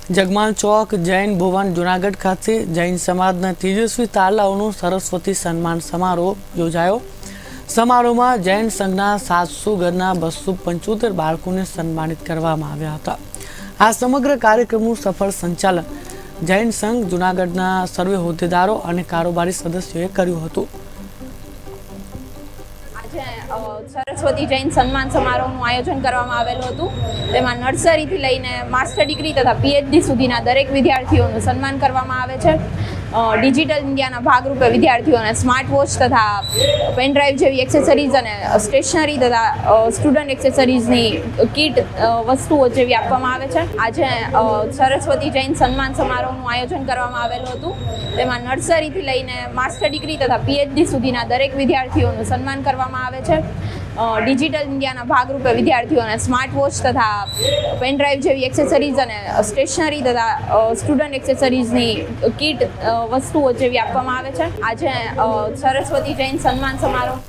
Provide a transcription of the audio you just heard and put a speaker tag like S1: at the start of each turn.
S1: જગમાલ ચોક જૈન ભુવન જુનાગઢ ખાતે જૈન સમાજના તેજસ્વી તારલાઓનો સરસ્વતી સન્માન સમારોહ યોજાયો। સમારોહમાં જૈન સંઘના 700 ઘરના 275 બાળકોને સન્માનિત કરવામાં આવ્યા હતા। આ સમગ્ર કાર્યક્રમનું સફળ સંચાલન જૈન સંઘ જુનાગઢના સર્વે હોદ્દેદારો અને કારોબારી સદસ્યોએ કર્યું હતું।
S2: સરસ્વતી જૈન સન્માન સમારોહનું આયોજન કરવામાં આવેલું હતું। તેમાં નર્સરીથી લઈને માસ્ટર ડિગ્રી તથા પીએચડી સુધીના દરેક વિદ્યાર્થીઓનું સન્માન કરવામાં આવે છે। ડિજિટલ ઇન્ડિયાના ભાગરૂપે વિદ્યાર્થીઓને સ્માર્ટ વોચ તથા પેનડ્રાઈવ જેવી એક્સેસરીઝ અને સ્ટેશનરી તથા સ્ટુડન્ટ એક્સેસરીઝની કીટ વસ્તુઓ જેવી આપવામાં આવે છે। આજે સરસ્વતી જૈન સન્માન સમારોહનું આયોજન કરવામાં આવેલું હતું। તેમાં નર્સરીથી લઈને માસ્ટર ડિગ્રી તથા પીએચડી સુધીના દરેક વિદ્યાર્થીઓનું સન્માન કરવામાં આવે છે। ડિજિટલ ઇન્ડિયાના ભાગરૂપે વિદ્યાર્થીઓને સ્માર્ટ વોચ તથા પેનડ્રાઈવ જેવી એક્સેસરીઝ અને સ્ટેશનરી તથા સ્ટુડન્ટ એક્સેસરીઝની કીટ વસ્તુઓ જેવી આપવામાં આવે છે। આજે સરસ્વતી જૈન સન્માન સમારોહ